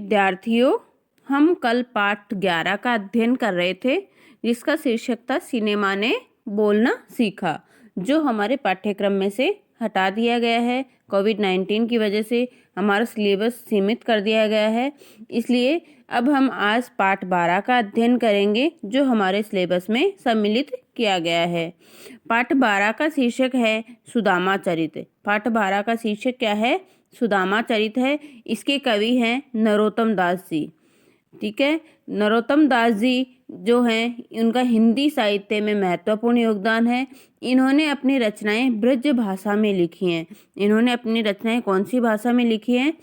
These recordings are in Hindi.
विद्यार्थियों, हम कल पाठ 11 का अध्ययन कर रहे थे जिसका शीर्षक था सिनेमा ने बोलना सीखा, जो हमारे पाठ्यक्रम में से हटा दिया गया है। कोविड-19 की वजह से हमारा सिलेबस सीमित कर दिया गया है, इसलिए अब हम आज पाठ 12 का अध्ययन करेंगे जो हमारे सिलेबस में सम्मिलित किया गया है। पाठ 12 का शीर्षक है सुदामा चरित। पाठ 12 का शीर्षक क्या है? सुदामा चरित है। इसके कवि हैं नरोत्तम दास जी। ठीक है, नरोत्तम दास जी जो हैं, उनका हिंदी साहित्य में महत्वपूर्ण योगदान है। इन्होंने अपनी रचनाएं ब्रज भाषा में लिखी हैं। इन्होंने अपनी रचनाएं कौन सी भाषा में लिखी हैं?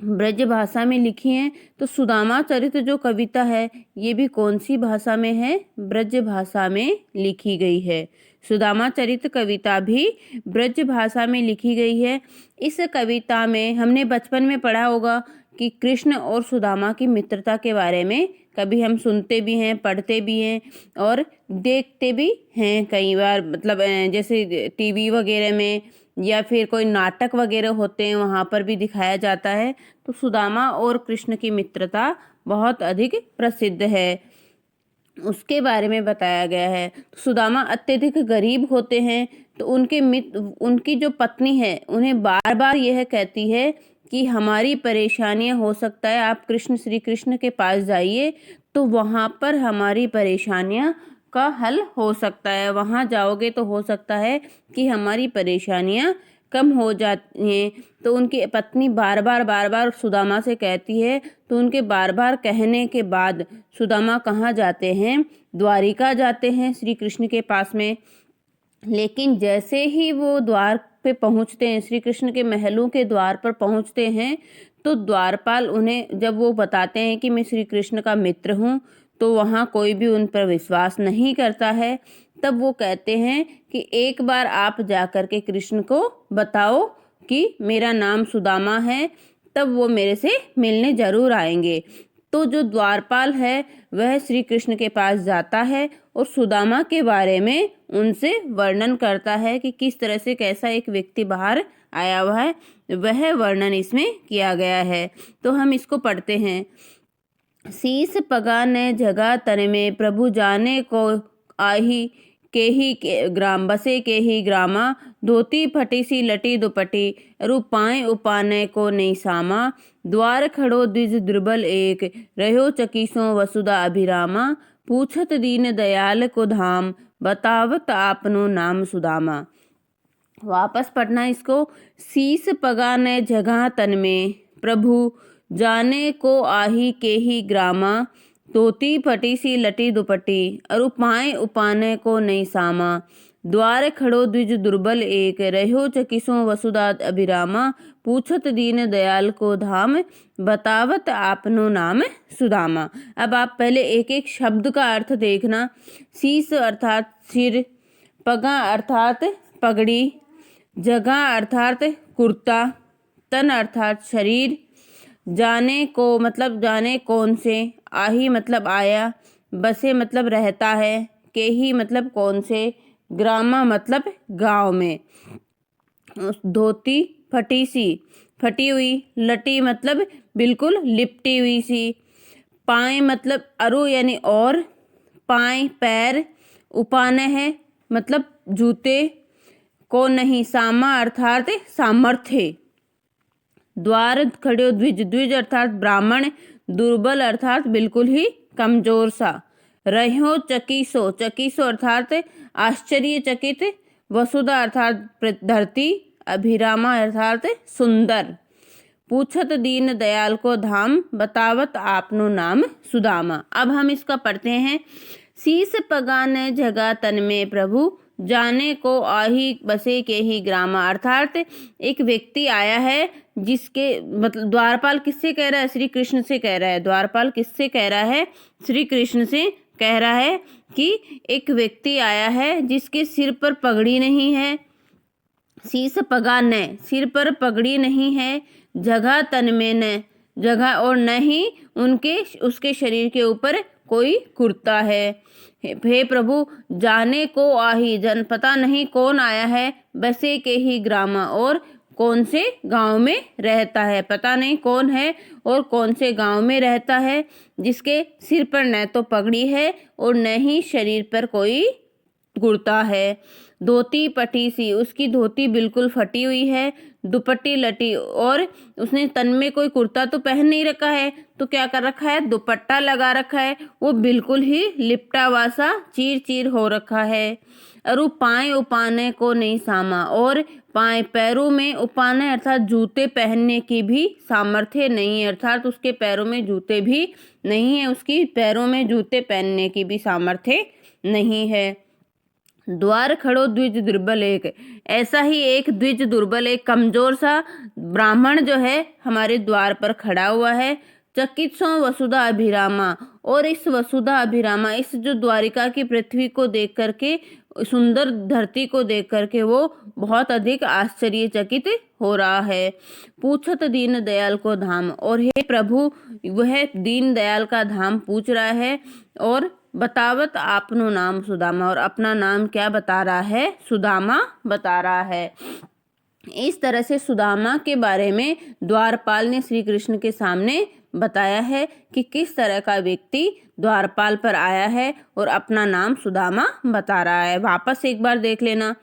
ब्रज भाषा में लिखी हैं। तो सुदामा चरित जो कविता है ये भी कौन सी भाषा में है? ब्रज भाषा में लिखी गई है। सुदामा चरित कविता भी ब्रज भाषा में लिखी गई है। इस कविता में हमने बचपन में पढ़ा होगा कि कृष्ण और सुदामा की मित्रता के बारे में कभी हम सुनते भी हैं, पढ़ते भी हैं और देखते भी हैं कई बार, मतलब जैसे टीवी वगैरह में या फिर कोई नाटक वगैरह होते हैं वहाँ पर भी दिखाया जाता है। तो सुदामा और कृष्ण की मित्रता बहुत अधिक प्रसिद्ध है, उसके बारे में बताया गया है। सुदामा अत्यधिक गरीब होते हैं, तो उनकी जो पत्नी है उन्हें बार बार यह कहती है कि हमारी परेशानियां हो सकता है आप श्री कृष्ण के पास जाइए, तो वहाँ पर हमारी परेशानियां का हल हो सकता है। वहाँ जाओगे तो हो सकता है कि हमारी परेशानियां कम हो जाती हैं। तो उनकी पत्नी बार बार सुदामा से कहती है। तो उनके बार बार कहने के बाद सुदामा कहाँ जाते हैं? द्वारिका जाते हैं श्री कृष्ण के पास में। लेकिन जैसे ही वो द्वार पे पहुंचते हैं, श्री कृष्ण के महलों के द्वार पर पहुंचते हैं, तो द्वारपाल उन्हें जब वो बताते हैं कि मैं श्री कृष्ण का मित्र हूँ, तो वहाँ कोई भी उन पर विश्वास नहीं करता है। तब वो कहते हैं कि एक बार आप जाकर के कृष्ण को बताओ कि मेरा नाम सुदामा है, तब वो मेरे से मिलने जरूर आएंगे। तो जो द्वारपाल है वह श्री कृष्ण के पास जाता है और सुदामा के बारे में उनसे वर्णन करता है कि किस तरह से कैसा एक व्यक्ति बाहर आया हुआ है, वह वर्णन इसमें किया गया है। तो हम इसको पढ़ते हैं। शीस पगा ने जगह तन में, प्रभु जाने को आही के ग्राम, बसे के ही ग्रामा, धोती फटी सी लटी दुपटी, रूपाएं उपाने को नहीं सामा, द्वार खड़ो द्विज दुर्बल एक, रहो चकीसों वसुधा अभिरामा, पूछत दीन दयाल को धाम, बतावत आपनो नाम सुदामा। वापस पढ़ना इसको। शीस पगा ने जगह तन में, प्रभु जाने को आही के ही ग्रामा, धोती फटी सी लटी दुपटी, रूपाएं उपाने को नहीं सामा, द्वार खड़ो द्विज दुर्बल एक, रहो चकिसों वसुधा अभिरामा, पूछत दीन दयाल को धाम, बतावत आपनो नाम सुदामा। अब आप पहले एक एक शब्द का अर्थ देखना। शीस अर्थात सिर, पगा अर्थात पगड़ी, जगह अर्थात कुर्ता, तन अर्थात शरीर, जाने को मतलब जाने कौन से, आही मतलब आया, बसे मतलब रहता है, के ही मतलब कौन से, ग्रामा मतलब गांव में, धोती फटी सी फटी हुई, लटी मतलब बिल्कुल लिपटी हुई सी, पाए मतलब अरु यानी और, पाए पैर, उपाने है मतलब जूते, को नहीं सामा अर्थात सामर्थ्य, द्वार खड़े द्विज, द्विज अर्थात ब्राह्मण, दुर्बल अर्थात बिल्कुल ही कमजोर सा, रहो चकीसो, चकीसो अर्थात आश्चर्यचकित, वसुधा अर्थात धरती, अभिरामा अर्थात सुंदर, पूछत दीन दयाल को धाम, बतावत आपनो नाम सुदामा। अब हम इसका पढ़ते हैं। शीस पगा ने जगह तन में, प्रभु जाने को आही बसे के ही ग्रामा, अर्थात एक व्यक्ति आया है जिसके मतलब द्वारपाल किससे कह रहा है? श्री कृष्ण से कह रहा है। द्वारपाल किससे कह रहा है? श्री कृष्ण से कह रहा है कि एक व्यक्ति आया है जिसके सिर पर पगड़ी नहीं है। शीस पगा ने, सिर पर पगड़ी नहीं है, जगह तन में न, जगह और न ही उसके शरीर के ऊपर कोई कुर्ता है। हे प्रभु जाने को आही, जन पता नहीं कौन आया है, बसे के ही ग्रामा और कौन से गांव में रहता है। पता नहीं कौन है और कौन से गांव में रहता है जिसके सिर पर न तो पगड़ी है और न ही शरीर पर कोई कुर्ता है। धोती फटी सी, उसकी धोती बिल्कुल फटी हुई है, दुपट्टी लटी, और उसने तन में कोई कुर्ता तो पहन नहीं रखा है, तो क्या कर रखा है, दुपट्टा लगा रखा है, वो बिल्कुल ही लिपटा हुआ सा चीर चीर हो रखा है। अरु पाए उपाने को नहीं सामा, और पाए पैरों में उपाने अर्थात जूते पहनने की भी सामर्थ्य नहीं है, अर्थात उसके पैरों में जूते भी नहीं है, उसकी पैरों में जूते पहनने की भी सामर्थ्य नहीं है। द्वार खड़ो द्विज दुर्बल एक, ऐसा ही एक द्विज दुर्बल एक कमजोर सा ब्राह्मण जो है हमारे द्वार पर खड़ा हुआ है। चकित सो वसुधा अभिरामा, और इस वसुधा अभिरामा, इस जो द्वारिका की पृथ्वी को देख करके, सुंदर धरती को देख करके वो बहुत अधिक आश्चर्यचकित हो रहा है। पूछत दीन दयाल को धाम, और हे प्रभु वह दीन दयाल का धाम पूछ रहा है, और बतावत आपनो नाम सुदामा, और अपना नाम क्या बता रहा है, सुदामा बता रहा है। इस तरह से सुदामा के बारे में द्वारपाल ने श्री कृष्ण के सामने बताया है कि किस तरह का व्यक्ति द्वारपाल पर आया है और अपना नाम सुदामा बता रहा है। वापस एक बार देख लेना।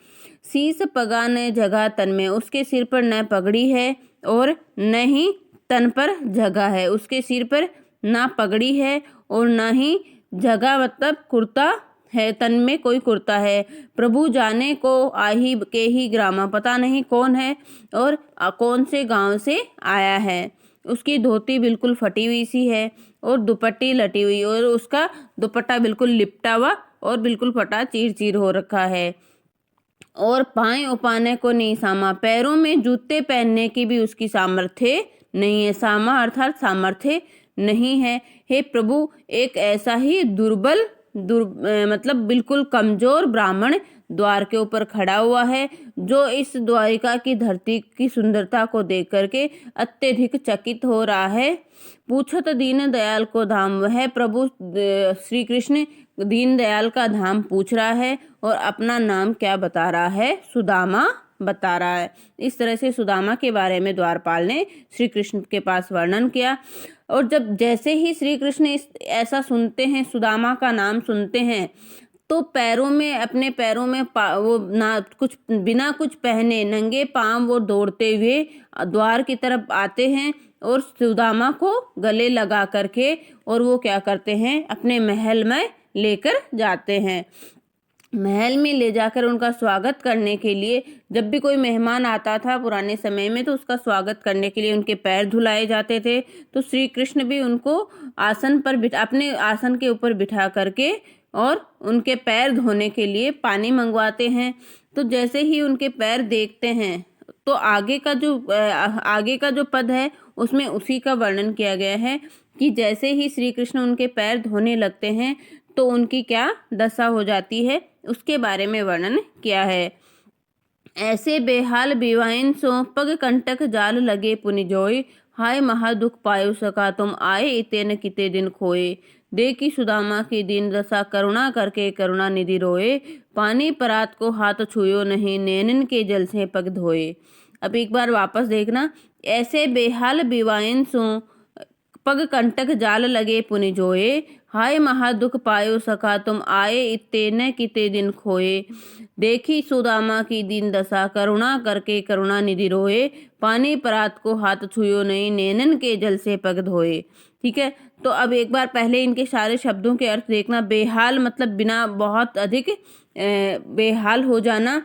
शीस पगा न जगह तन में, उसके सिर पर न पगड़ी है और न ही तन पर जगह है, उसके सिर पर ना पगड़ी है और ना ही जगह मतलब कुर्ता है, तन में कोई कुर्ता है। प्रभु जाने को आही के ही ग्रामा, पता नहीं कौन है और कौन से गांव से आया है। उसकी धोती बिल्कुल फटी हुई सी है और दुपट्टी लटी हुई, और उसका दुपट्टा बिल्कुल लिपटा हुआ और बिल्कुल फटा चीर चीर हो रखा है। और पाए उपाने को नहीं सामा, पैरों में जूते पहनने की भी उसकी सामर्थ्य नहीं है। सामा अर्थात सामर्थ्य नहीं है। हे प्रभु, एक ऐसा ही दुर्बल मतलब बिल्कुल कमजोर ब्राह्मण द्वार के ऊपर खड़ा हुआ है, जो इस द्वारिका की धरती की सुंदरता को देख करके अत्यधिक चकित हो रहा है। पूछत दीन दयाल को धाम, वह प्रभु श्री कृष्ण दीन दयाल का धाम पूछ रहा है और अपना नाम क्या बता रहा है, सुदामा बता रहा है। इस तरह से सुदामा के बारे में द्वारपाल ने श्री कृष्ण के पास वर्णन किया। और जब जैसे ही श्री कृष्ण ऐसा सुनते हैं, सुदामा का नाम सुनते हैं, तो पैरों में, अपने पैरों में वो ना कुछ बिना कुछ पहने नंगे पांव वो दौड़ते हुए द्वार की तरफ आते हैं और सुदामा को गले लगा करके, और वो क्या करते हैं, अपने महल में लेकर जाते हैं। महल में ले जाकर उनका स्वागत करने के लिए, जब भी कोई मेहमान आता था पुराने समय में, तो उसका स्वागत करने के लिए उनके पैर धुलाए जाते थे। तो श्री कृष्ण भी उनको आसन पर अपने आसन के ऊपर बिठा करके और उनके पैर धोने के लिए पानी मंगवाते हैं। तो जैसे ही उनके पैर देखते हैं, तो आगे का जो पद है उसमें उसी का वर्णन किया गया है कि जैसे ही श्री कृष्ण उनके पैर धोने लगते हैं तो उनकी क्या दशा हो जाती है, उसके बारे में वर्णन किया है। ऐसे बेहाल बिवाइन सो पग कंटक जाल लगे पुनि जोय, हाय महादुख पायो सका तुम आए इते न किते दिन खोए, देखी सुदामा की दीन दशा करुणा करके करुणा निधि रोए, पानी परात को हाथ छुयो नहीं नैनन के जल से पग धोए। अब एक बार वापस देखना। ऐसे बेहाल बिवाइन सो पग कंटक जाल लगे पुनि जोए, हाय महादुख पायो सखा तुम आए इत्ते न किते दिन खोए, देखी सुदामा की दीन दशा करुणा करके करुणा निधि रोए, पानी परात को हाथ छुयो नहीं नैनन के जल से पग धोए। ठीक है, तो अब एक बार पहले इनके सारे शब्दों के अर्थ देखना। बेहाल मतलब बिना, बहुत अधिक बेहाल हो जाना,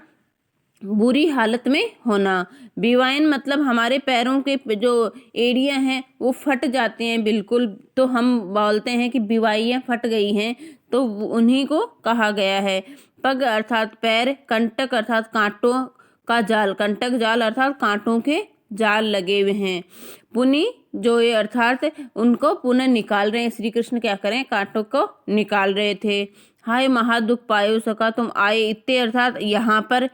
बुरी हालत में होना। बिवाइन मतलब हमारे पैरों के जो एड़ियां हैं वो फट जाते हैं बिल्कुल, तो हम बोलते हैं कि बिवाइयां फट गई हैं, तो उन्हीं को कहा गया है। पग अर्थात पैर, कंटक अर्थात कांटों का जाल, कंटक जाल अर्थात कांटों के जाल लगे हुए हैं। पुनि जो ये अर्थात उनको पुनः निकाल रहे हैं। श्री कृष्ण क्या करें, कांटों को निकाल रहे थे। हाय महादुख पायो सका तुम आए इत्ते अर्थात यहाँ पर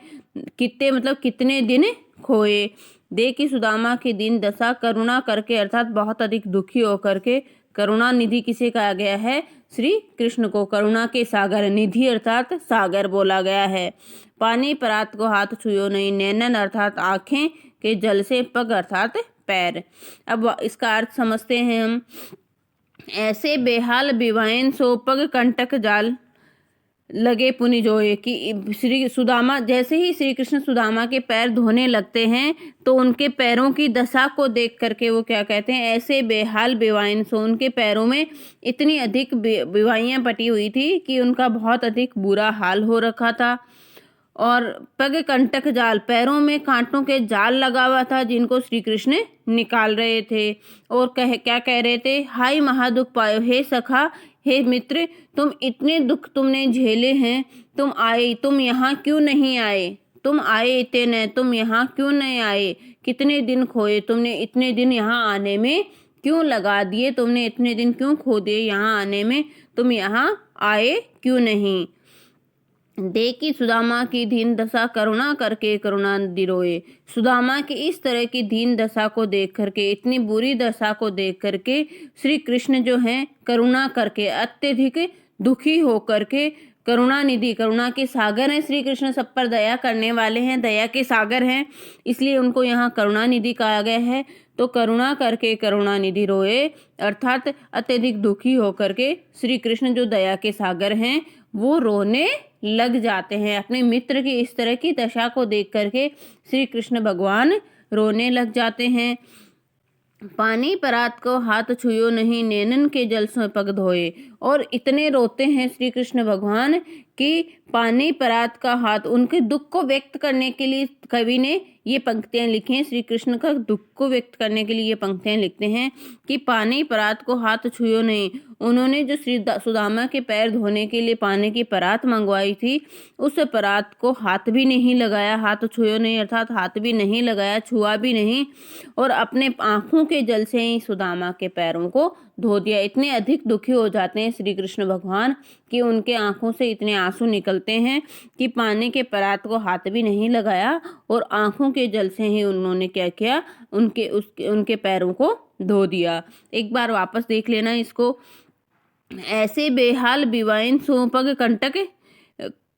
कितने मतलब कितने दिन खोए, देखी सुदामा की दीन दशा करुणा करके अर्थात बहुत अधिक दुखी होकर के, करुणा निधि किसे कहा गया है, श्री कृष्ण को करुणा के सागर, निधि अर्थात सागर बोला गया है। पानी परात को हाथ छुयो नहीं, नैनन अर्थात आंखें के जल से पग अर्थात पैर। अब इसका अर्थ समझते हैं हम। ऐसे बेहाल बिवाइन सो पग कंटक जाल लगे पुनि जोए, कि श्री सुदामा जैसे ही श्री कृष्ण सुदामा के पैर धोने लगते हैं तो उनके पैरों की दशा को देख करके वो क्या कहते हैं, ऐसे बेहाल बेवाइन सो, उनके पैरों में इतनी अधिक बेवाइयाँ पटी हुई थी कि उनका बहुत अधिक बुरा हाल हो रखा था। और पग कंटक जाल, पैरों में कांटों के जाल लगा हुआ था जिनको श्री कृष्ण निकाल रहे थे। और क्या कह रहे थे, हाय महादुख पायो, हे सखा, हे मित्र, तुम इतने दुख तुमने झेले हैं, तुम यहाँ क्यों नहीं आए, तुम आए इतने न, तुम यहाँ क्यों नहीं आए, कितने दिन खोए तुमने, इतने दिन यहाँ आने में क्यों लगा दिए, तुमने इतने दिन क्यों खो दिए यहाँ आने में, तुम यहाँ आए क्यों नहीं। देखी सुदामा की दीन दशा करुणा करके करुणा निधि रोए, सुदामा की इस तरह की दीन दशा को देख करके, इतनी बुरी दशा को देख करके श्री कृष्ण जो हैं करुणा करके, अत्यधिक दुखी होकर के, करुणा निधि, करुणा के सागर हैं श्री कृष्ण, सब पर दया करने वाले हैं, दया के सागर हैं, इसलिए उनको यहाँ करुणा निधि कहा गया है। तो करुणा करके करुणा निधि रोए अर्थात अत्यधिक दुखी होकर के श्री कृष्ण जो दया के सागर हैं वो रोने लग जाते हैं। अपने मित्र की इस तरह की दशा को देख करके श्री कृष्ण भगवान रोने लग जाते हैं। पानी परात को हाथ छुयो नहीं, नैनन के जल से पग धोए। और इतने रोते हैं श्री कृष्ण भगवान कि पानी परात का हाथ, उनके दुख को व्यक्त करने के लिए कवि ने ये पंक्तियां लिखी हैं। श्री कृष्ण का दुख को व्यक्त करने के लिए ये पंक्तियां लिखते हैं कि पानी परात को हाथ छुयो नहीं। उन्होंने जो श्री सुदामा के पैर धोने के लिए पानी की परात मंगवाई थी, उस परात को हाथ भी नहीं लगाया, हाथ छुयो नहीं अर्थात हाथ भी नहीं लगाया, छुआ भी नहीं, और अपने आंखों के जल से ही सुदामा के पैरों को धो दिया। इतने अधिक दुखी हो जाते हैं श्री कृष्ण भगवान कि उनके आंखों से इतने आंसू निकलते हैं कि पानी के परात को हाथ भी नहीं लगाया और आंखों के जल से ही उन्होंने क्या किया, उनके पैरों को धो दिया। एक बार वापस देख लेना इसको। ऐसे बेहाल बिवाइन सो पग कंटक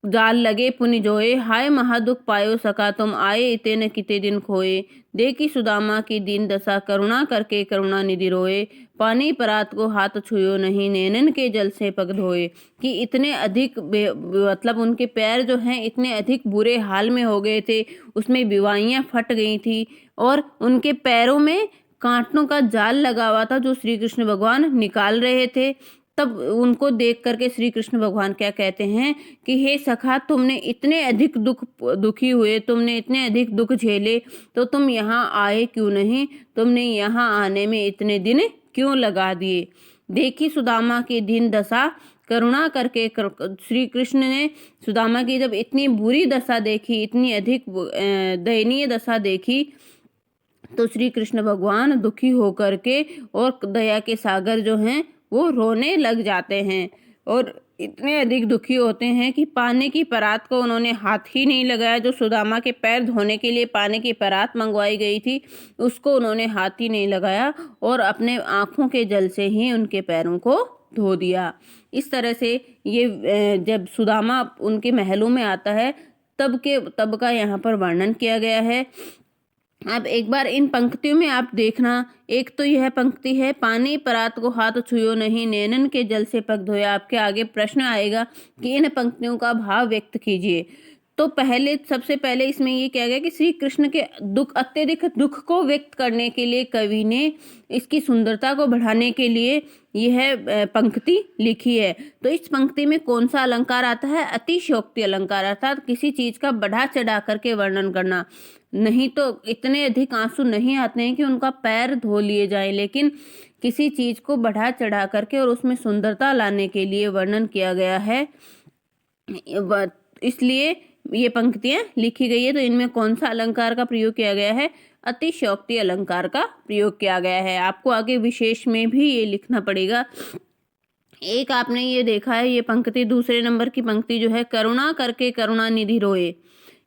जाल लगे पुनि जोए, हाय महादुख पायो सका, तुम आए इते न किते दिन खोए। देखी सुदामा की दीन दशा करुणा करके करुणा निधि रोए, पानी परात को हाथ छुयो नहीं, नैनन के जल से पग धोए। कि इतने अधिक मतलब उनके पैर जो हैं इतने अधिक बुरे हाल में हो गए थे, उसमें बिवाइयाँ फट गई थी और उनके पैरों में कांटों का जाल लगा हुआ था जो श्री कृष्ण भगवान निकाल रहे थे। तब उनको देख करके श्री कृष्ण भगवान क्या कहते हैं कि हे सखा, तुमने इतने अधिक दुखी हुए, तुमने इतने अधिक दुख झेले, तो तुम यहाँ आए क्यों नहीं, तुमने यहाँ आने में इतने दिन क्यों लगा दिए। देखी सुदामा की दीन दशा करुणा करके श्री कृष्ण ने सुदामा की जब इतनी बुरी दशा देखी, इतनी अधिक दयनीय दशा देखी, तो श्री कृष्ण भगवान दुखी होकर के और दया के सागर जो हैं वो रोने लग जाते हैं और इतने अधिक दुखी होते हैं कि पानी की परात को उन्होंने हाथ ही नहीं लगाया। जो सुदामा के पैर धोने के लिए पानी की परात मंगवाई गई थी उसको उन्होंने हाथ ही नहीं लगाया और अपने आँखों के जल से ही उनके पैरों को धो दिया। इस तरह से ये जब सुदामा उनके महलों में आता है तब का यहाँ पर वर्णन किया गया है। अब एक बार इन पंक्तियों में आप देखना, एक तो यह पंक्ति है पानी परात को हाथ छुयो नहीं, नैनन के जल से पग धोया। आपके आगे प्रश्न आएगा कि इन पंक्तियों का भाव व्यक्त कीजिए। तो सबसे पहले इसमें ये किया गया कि श्री कृष्ण के अत्यधिक दुख को व्यक्त करने के लिए कवि ने इसकी सुंदरता को बढ़ाने के लिए यह पंक्ति लिखी है। तो इस पंक्ति में कौन सा अलंकार आता है? अतिशयोक्ति अलंकार, अर्थात किसी चीज का बढ़ा चढ़ा करके वर्णन करना। नहीं तो इतने अधिक आंसू नहीं आते हैं कि उनका पैर धो लिए जाए, लेकिन किसी चीज को बढ़ा चढ़ा करके और उसमें सुंदरता लाने के लिए वर्णन किया गया है, इसलिए ये पंक्तियां लिखी गई है। तो इनमें कौन सा अलंकार का प्रयोग किया गया है? अतिशयोक्ति अलंकार का प्रयोग किया गया है। आपको आगे विशेष में भी ये लिखना पड़ेगा। एक आपने ये देखा है, ये पंक्ति दूसरे नंबर की पंक्ति जो है करुणा करके करुणा निधि रोए,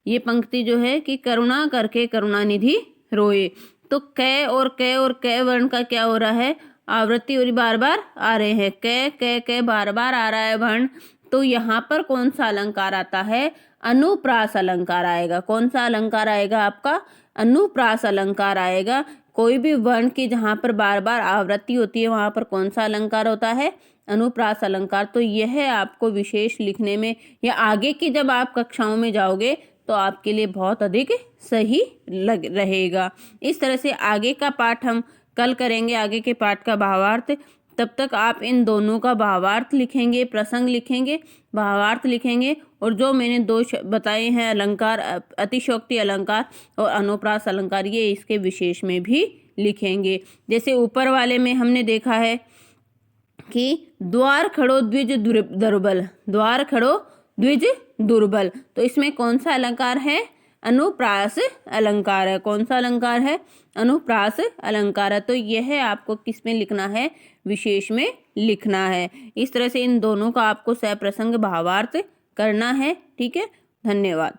ये पंक्ति जो है कि करुणा करके करुणा निधि रोए। तो कै और कै वर्ण का क्या हो रहा है? आवृत्ति और बार बार आ रहे हैं, कै बार बार आ रहा है वर्ण। तो यहाँ पर कौन सा अलंकार आता है? अनुप्रास अलंकार आएगा। कौन सा अलंकार आएगा आपका? अनुप्रास अलंकार आएगा। कोई भी वर्ण की जहाँ पर बार बार आवृत्ति होती है वहाँ पर कौन सा अलंकार होता है? अनुप्रास अलंकार। तो यह आपको विशेष लिखने में या आगे की जब आप कक्षाओं में जाओगे तो आपके लिए बहुत अधिक सही लग रहेगा। इस तरह से आगे का पाठ हम कल करेंगे, आगे के पाठ का भावार्थ। तब तक आप इन दोनों का भावार्थ लिखेंगे, प्रसंग लिखेंगे, भावार्थ लिखेंगे और जो मैंने दो बताए हैं अलंकार, अतिशयोक्ति अलंकार और अनुप्रास अलंकार, ये इसके विशेष में भी लिखेंगे। जैसे ऊपर वाले में हमने देखा है कि द्वार खड़ो द्विज दुर्बल, द्वार खड़ो द्विज दुर्बल, तो इसमें कौन सा अलंकार है? अनुप्रास अलंकार है। कौन सा अलंकार है? अनुप्रास अलंकार है। तो यह आपको किस में लिखना है? विशेष में लिखना है। इस तरह से इन दोनों का आपको सप्रसंग भावार्थ करना है। ठीक है, धन्यवाद।